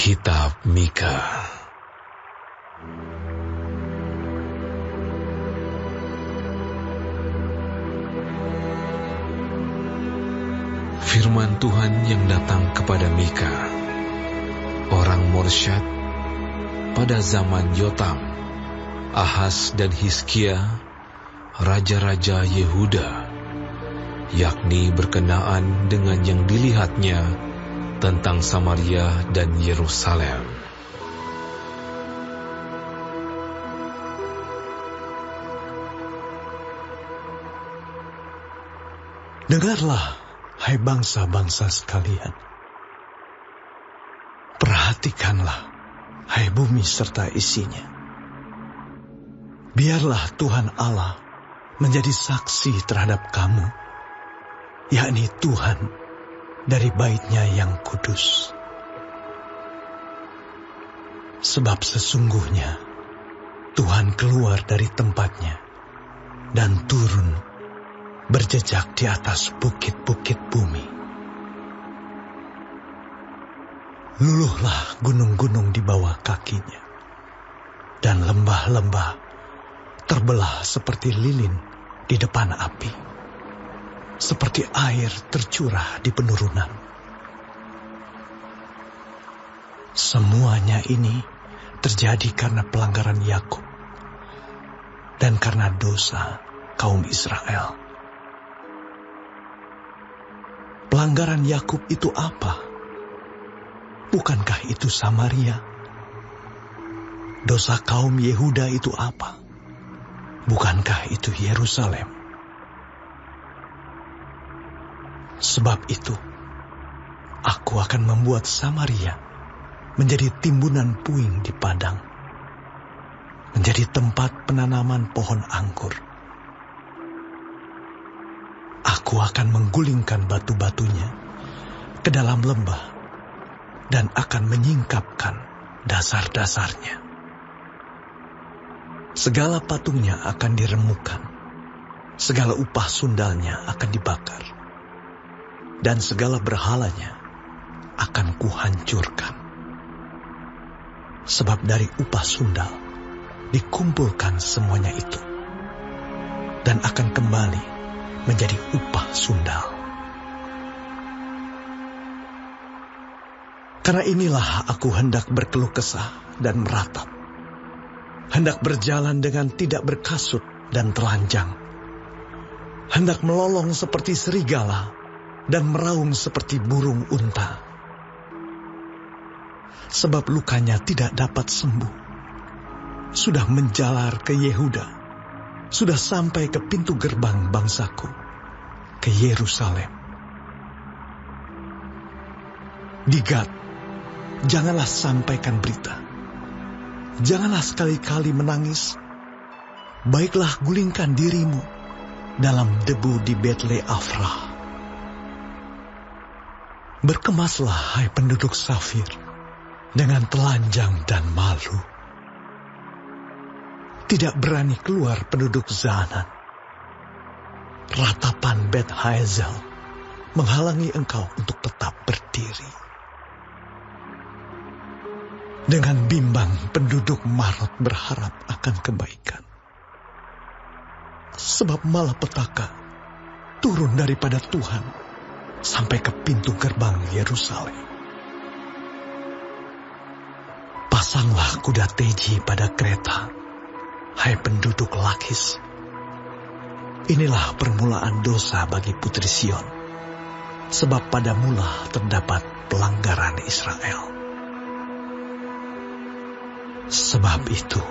Kitab Mika. Firman Tuhan yang datang kepada Mika, orang Morsyad, pada zaman Yotam, Ahaz dan Hizkia, raja-raja Yehuda, yakni berkenaan dengan yang dilihatnya tentang Samaria dan Yerusalem. Dengarlah, hai bangsa-bangsa sekalian. Perhatikanlah, hai bumi serta isinya. Biarlah Tuhan Allah menjadi saksi terhadap kamu, yakni Tuhan dari bait-Nya yang kudus. Sebab sesungguhnya Tuhan keluar dari tempatnya dan turun berjejak di atas bukit-bukit bumi. Luluhlah gunung-gunung di bawah kakinya, dan lembah-lembah terbelah seperti lilin di depan api, seperti air tercurah di penurunan. Semuanya ini terjadi karena pelanggaran Yakub dan karena dosa kaum Israel. Pelanggaran Yakub itu apa? Bukankah itu Samaria? Dosa kaum Yehuda itu apa? Bukankah itu Yerusalem? Sebab itu, aku akan membuat Samaria menjadi timbunan puing di padang, menjadi tempat penanaman pohon anggur. Aku akan menggulingkan batu-batunya ke dalam lembah dan akan menyingkapkan dasar-dasarnya. Segala patungnya akan diremukkan, segala upah sundalnya akan dibakar, dan segala berhalanya akan kuhancurkan. Sebab dari upah sundal dikumpulkan semuanya itu, dan akan kembali menjadi upah sundal. Karena inilah aku hendak berkeluh kesah dan meratap, hendak berjalan dengan tidak berkasut dan telanjang, hendak melolong seperti serigala dan meraung seperti burung unta. Sebab lukanya tidak dapat sembuh, sudah menjalar ke Yehuda, sudah sampai ke pintu gerbang bangsaku, ke Yerusalem. Di Gad, janganlah sampaikan berita, janganlah sekali-kali menangis. Baiklah gulingkan dirimu dalam debu di Betle Afrah. Berkemaslah, hai penduduk Safir, dengan telanjang dan malu. Tidak berani keluar penduduk Zaanan. Ratapan Bet Hazel menghalangi engkau untuk tetap berdiri. Dengan bimbang penduduk Marot berharap akan kebaikan. Sebab malapetaka turun daripada Tuhan sampai ke pintu gerbang Yerusalem. Pasanglah kuda teji pada kereta, hai penduduk Lakis. Inilah permulaan dosa bagi putri Sion, sebab pada mula terdapat pelanggaran Israel. Sebab itu,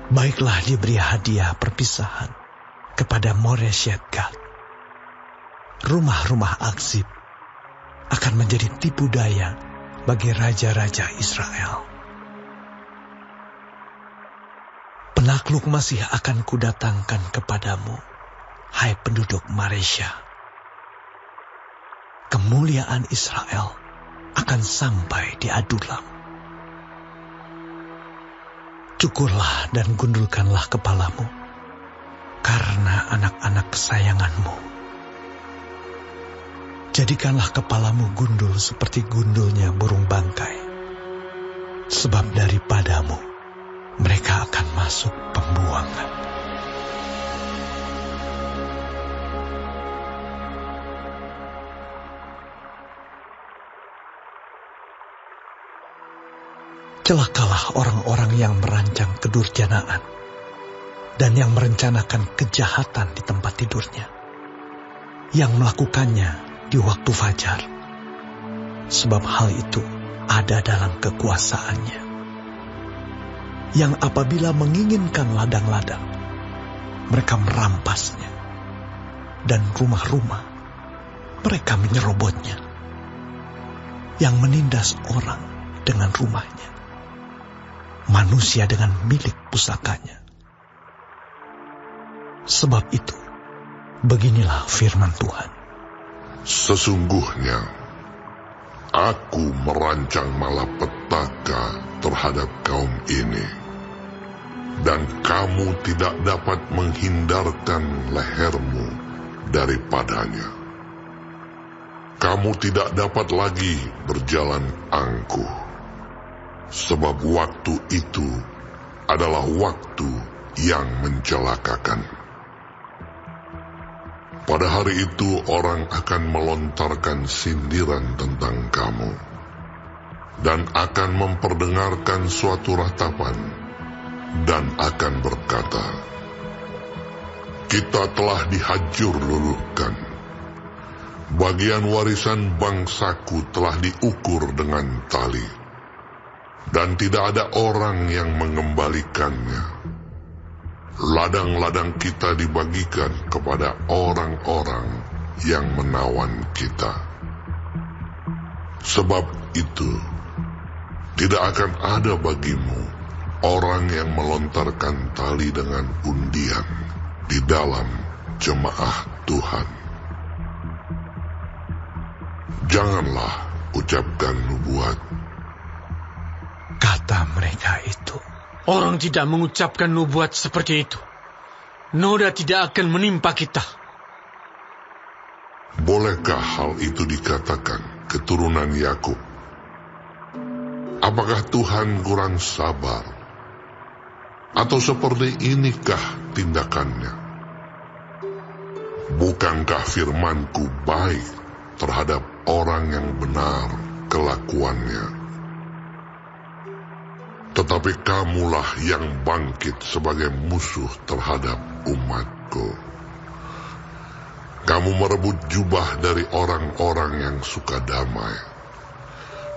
baiklah diberi hadiah perpisahan kepada Moreshet Gad. Rumah-rumah Akzib akan menjadi tipu daya bagi raja-raja Israel. Penakluk masih akan kudatangkan kepadamu, hai penduduk Maresya. Kemuliaan Israel akan sampai di Adulam. Cukurlah dan gundulkanlah kepalamu, karena anak-anak kesayanganmu. Jadikanlah kepalamu gundul seperti gundulnya burung bangkai, sebab daripadamu mereka akan masuk pembuangan. Celakalah orang-orang yang merancang kedurjanaan dan yang merencanakan kejahatan di tempat tidurnya, yang melakukannya di waktu fajar, sebab hal itu ada dalam kekuasaannya, yang apabila menginginkan ladang-ladang, mereka merampasnya, dan rumah-rumah mereka menyerobotnya, yang menindas orang dengan rumahnya, manusia dengan milik pusakanya. Sebab itu, beginilah firman Tuhan. Sesungguhnya, aku merancang malapetaka terhadap kaum ini, dan kamu tidak dapat menghindarkan lehermu daripadanya. Kamu tidak dapat lagi berjalan angkuh, sebab waktu itu adalah waktu yang mencelakakan. Pada hari itu orang akan melontarkan sindiran tentang kamu, dan akan memperdengarkan suatu ratapan, dan akan berkata, kita telah dihajur luluhkan. Bagian warisan bangsaku telah diukur dengan tali, dan tidak ada orang yang mengembalikannya. Ladang-ladang kita dibagikan kepada orang-orang yang menawan kita. Sebab itu, tidak akan ada bagimu orang yang melontarkan tali dengan undian di dalam jemaah Tuhan. Janganlah ucapkan nubuat, kata mereka itu. Orang tidak mengucapkan nubuat seperti itu. Noda tidak akan menimpa kita. Bolehkah hal itu dikatakan keturunan Yakub? Apakah Tuhan kurang sabar? Atau seperti inikah tindakannya? Bukankah firmanku baik terhadap orang yang benar kelakuannya? Tetapi kamulah yang bangkit sebagai musuh terhadap umatku. Kamu merebut jubah dari orang-orang yang suka damai,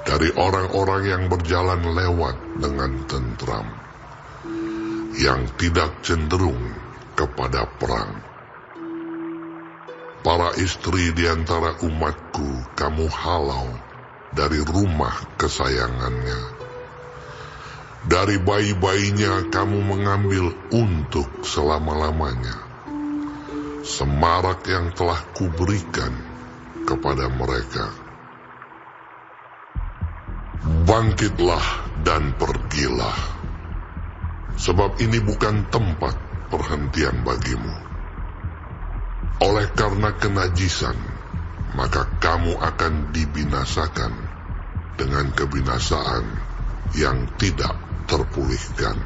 dari orang-orang yang berjalan lewat dengan tentram, yang tidak cenderung kepada perang. Para istri di antara umatku kamu halau dari rumah kesayangannya. Dari bayi-bayinya kamu mengambil untuk selama-lamanya semarak yang telah kuberikan kepada mereka. Bangkitlah dan pergilah, sebab ini bukan tempat perhentian bagimu. Oleh karena kenajisan, maka kamu akan dibinasakan dengan kebinasaan yang tidak terpulihkan.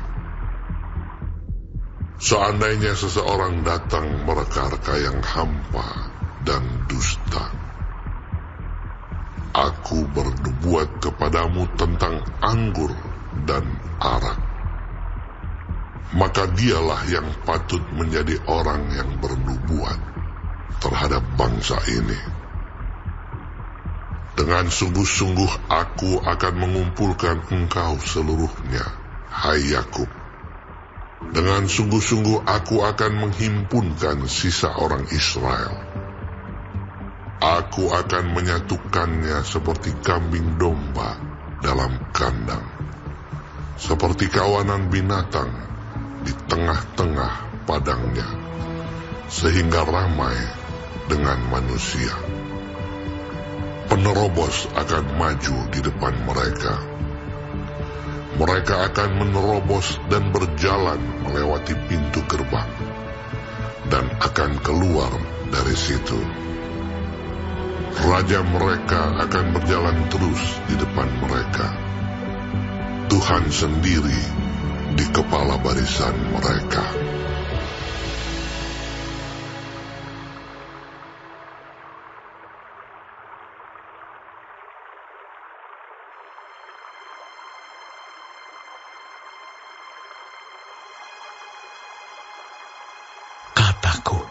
Seandainya seseorang datang mereka-reka yang hampa dan dusta, aku bernubuat kepadamu tentang anggur dan arak, maka dialah yang patut menjadi orang yang bernubuat terhadap bangsa ini. Dengan sungguh-sungguh aku akan mengumpulkan engkau seluruhnya, hai Yakub. Dengan sungguh-sungguh aku akan menghimpunkan sisa orang Israel. Aku akan menyatukannya seperti kambing domba dalam kandang, seperti kawanan binatang di tengah-tengah padangnya, sehingga ramai dengan manusia. Penerobos akan maju di depan mereka. Mereka akan menerobos dan berjalan melewati pintu gerbang, dan akan keluar dari situ. Raja mereka akan berjalan terus di depan mereka. Tuhan sendiri di kepala barisan mereka. Kataku,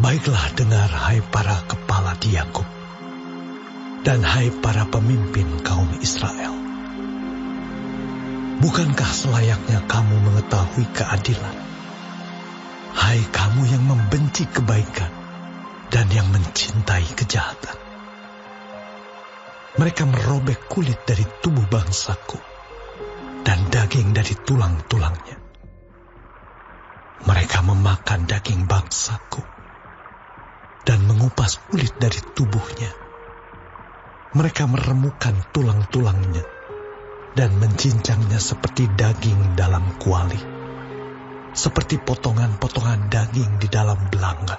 baiklah dengar hai para kepala di Yakub, dan hai para pemimpin kaum Israel. Bukankah selayaknya kamu mengetahui keadilan? Hai kamu yang membenci kebaikan dan yang mencintai kejahatan. Mereka merobek kulit dari tubuh bangsaku dan daging dari tulang-tulangnya. Mereka memakan daging bangsaku dan mengupas kulit dari tubuhnya. Mereka meremukan tulang-tulangnya dan mencincangnya seperti daging dalam kuali, seperti potongan-potongan daging di dalam belanga.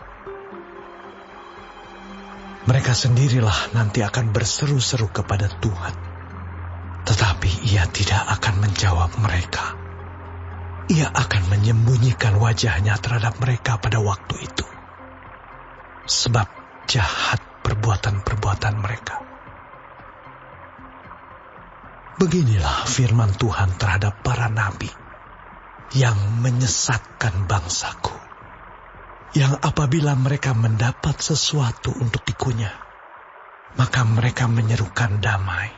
Mereka sendirilah nanti akan berseru-seru kepada Tuhan, tetapi Ia tidak akan menjawab mereka. Ia akan menyembunyikan wajahnya terhadap mereka pada waktu itu, sebab jahat perbuatan-perbuatan mereka. Beginilah firman Tuhan terhadap para nabi yang menyesatkan bangsaku, yang apabila mereka mendapat sesuatu untuk dikunyah, maka mereka menyerukan damai.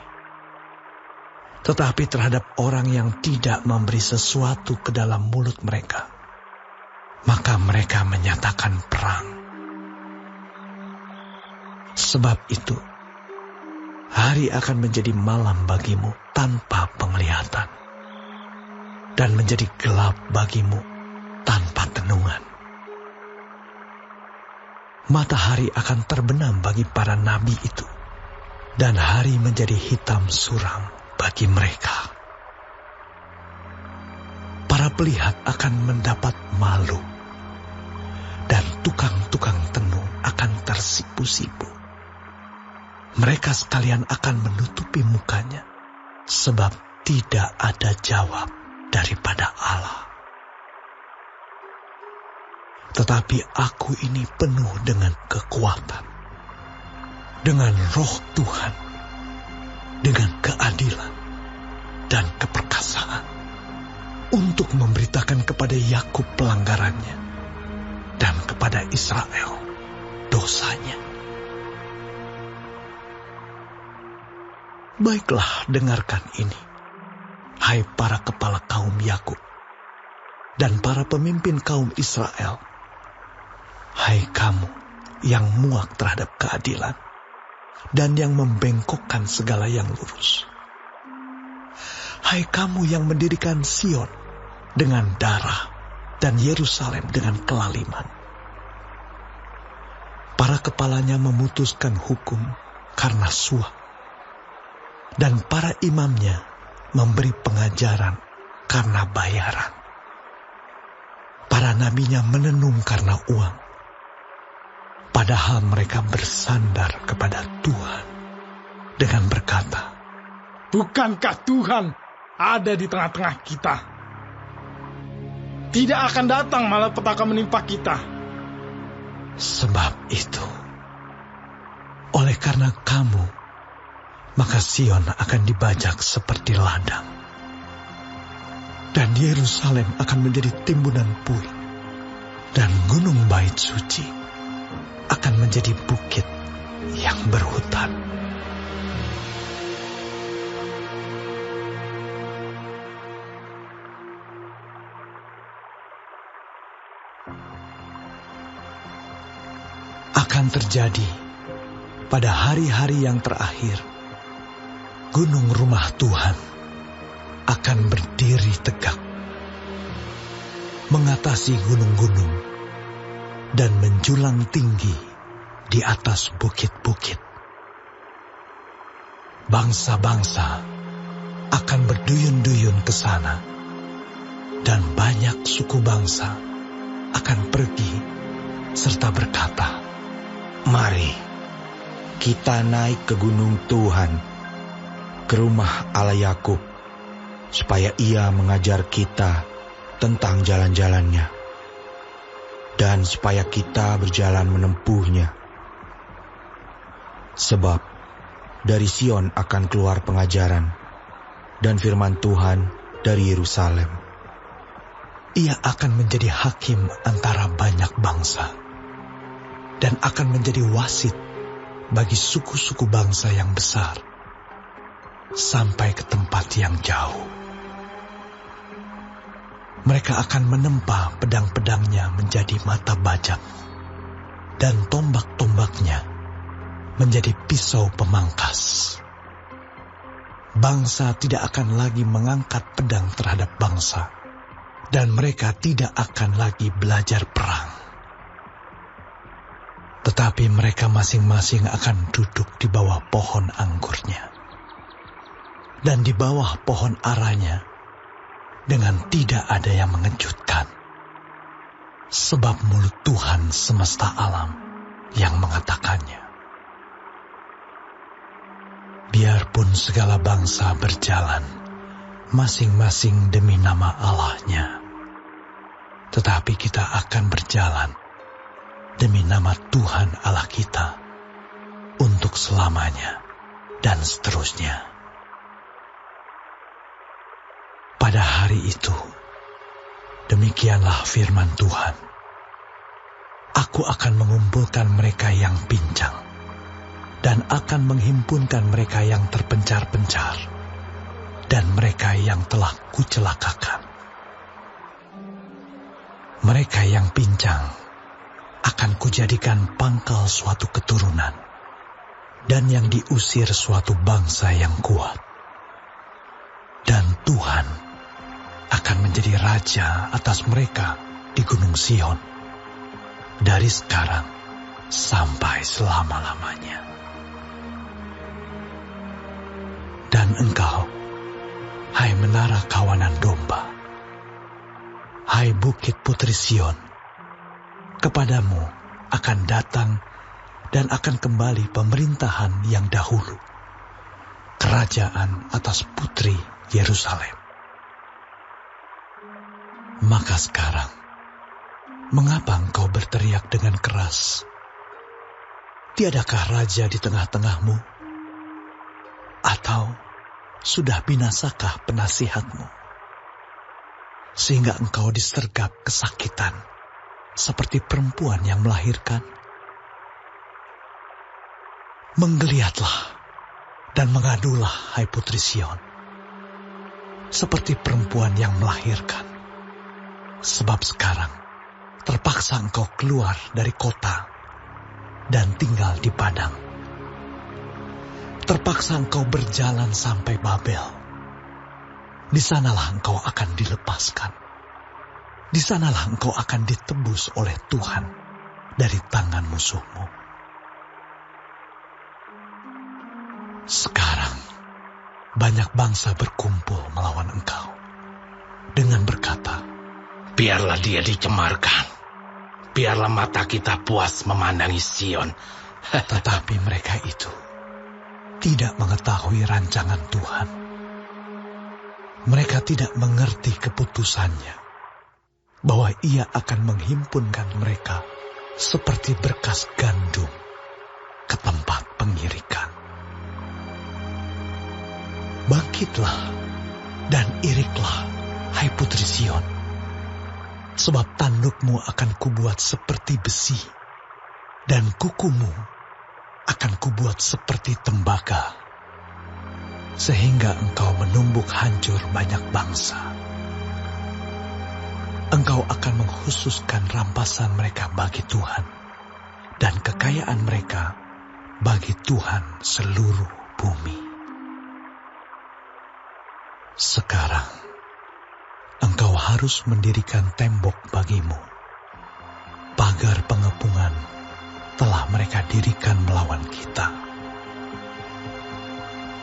Tetapi terhadap orang yang tidak memberi sesuatu ke dalam mulut mereka, maka mereka menyatakan perang. Sebab itu, hari akan menjadi malam bagimu tanpa penglihatan, dan menjadi gelap bagimu tanpa tenungan. Matahari akan terbenam bagi para nabi itu, dan hari menjadi hitam suram bagi mereka. Para pelihat akan mendapat malu, dan tukang-tukang tenung akan tersipu-sipu. Mereka sekalian akan menutupi mukanya, sebab tidak ada jawab daripada Allah. Tetapi aku ini penuh dengan kekuatan, dengan roh Tuhan, dengan keadilan dan keperkasaan, untuk memberitakan kepada Yakub pelanggarannya, dan kepada Israel dosanya. Baiklah, dengarkan ini, hai para kepala kaum Yakub dan para pemimpin kaum Israel, hai kamu yang muak terhadap keadilan dan yang membengkokkan segala yang lurus. Hai kamu yang mendirikan Sion dengan darah dan Yerusalem dengan kelaliman. Para kepalanya memutuskan hukum karena suap, dan para imamnya memberi pengajaran karena bayaran. Para nabinya menenung karena uang, padahal mereka bersandar kepada Tuhan dengan berkata, bukankah Tuhan ada di tengah-tengah kita? Tidak akan datang malapetaka menimpa kita. Sebab itu, oleh karena kamu, maka Sion akan dibajak seperti ladang, dan Yerusalem akan menjadi timbunan puing, dan gunung bait suci akan menjadi bukit yang berhutan. Akan terjadi pada hari-hari yang terakhir, gunung rumah Tuhan akan berdiri tegak, mengatasi gunung-gunung dan menjulang tinggi di atas bukit-bukit. Bangsa-bangsa akan berduyun-duyun ke sana, dan banyak suku bangsa akan pergi serta berkata, mari kita naik ke gunung Tuhan, ke rumah Allah Yakub, supaya Ia mengajar kita tentang jalan-jalannya, dan supaya kita berjalan menempuhnya. Sebab dari Sion akan keluar pengajaran, dan firman Tuhan dari Yerusalem. Ia akan menjadi hakim antara banyak bangsa, dan akan menjadi wasit bagi suku-suku bangsa yang besar, sampai ke tempat yang jauh. Mereka akan menempa pedang-pedangnya menjadi mata bajak, dan tombak-tombaknya menjadi pisau pemangkas. Bangsa tidak akan lagi mengangkat pedang terhadap bangsa, dan mereka tidak akan lagi belajar perang. Tetapi mereka masing-masing akan duduk di bawah pohon anggurnya, dan di bawah pohon aranya, dengan tidak ada yang mengejutkan. Sebab mulut Tuhan semesta alam yang mengatakannya. Biarpun segala bangsa berjalan, masing-masing demi nama Allahnya, tetapi kita akan berjalan demi nama Tuhan Allah kita untuk selamanya dan seterusnya. Pada hari itu, demikianlah firman Tuhan. Aku akan mengumpulkan mereka yang pincang, dan akan menghimpunkan mereka yang terpencar-pencar, dan mereka yang telah kucelakakan. Mereka yang pincang akan kujadikan pangkal suatu keturunan, dan yang diusir suatu bangsa yang kuat. Dan Tuhan akan menjadi raja atas mereka di Gunung Sion, dari sekarang sampai selama-lamanya. Dan engkau, hai menara kawanan domba, hai bukit putri Sion, kepadamu akan datang dan akan kembali pemerintahan yang dahulu, kerajaan atas putri Yerusalem. Maka sekarang, mengapa engkau berteriak dengan keras? Tiadakah raja di tengah-tengahmu? Atau sudah binasakah penasihatmu? Sehingga engkau disergap kesakitan, seperti perempuan yang melahirkan. Menggeliatlah dan mengadulah, hai putri Sion, seperti perempuan yang melahirkan. Sebab sekarang terpaksa engkau keluar dari kota dan tinggal di padang. Terpaksa engkau berjalan sampai Babel. Di sanalah engkau akan dilepaskan. Di sanalah engkau akan ditebus oleh Tuhan dari tangan musuhmu. Sekarang banyak bangsa berkumpul melawan engkau dengan berkata, biarlah dia dicemarkan. Biarlah mata kita puas memandangi Sion. Tetapi mereka itu tidak mengetahui rancangan Tuhan. Mereka tidak mengerti keputusannya, bahwa Ia akan menghimpunkan mereka seperti berkas gandum ke tempat pengirikan. Bangkitlah dan iriklah, hai putri Sion, sebab tandukmu akan kubuat seperti besi, dan kukumu akan kubuat seperti tembaga, sehingga engkau menumbuk hancur banyak bangsa. Engkau akan mengkhususkan rampasan mereka bagi Tuhan, dan kekayaan mereka bagi Tuhan seluruh bumi. Sekarang, engkau harus mendirikan tembok bagimu. Pagar pengepungan telah mereka dirikan melawan kita.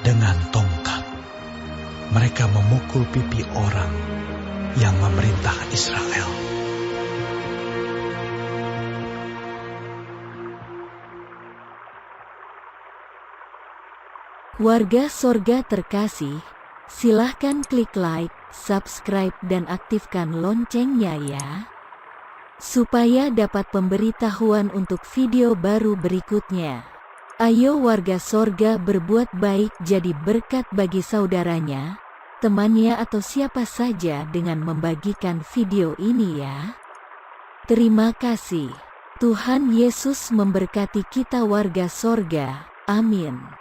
Dengan tongkat, mereka memukul pipi orang yang memerintah Israel. Warga sorga terkasih, Silahkan klik like, subscribe dan aktifkan loncengnya ya, supaya dapat pemberitahuan untuk video baru berikutnya. Ayo warga sorga berbuat baik jadi berkat bagi saudaranya, temannya atau siapa saja dengan membagikan video ini ya. Terima kasih. Tuhan Yesus memberkati kita warga sorga. Amin.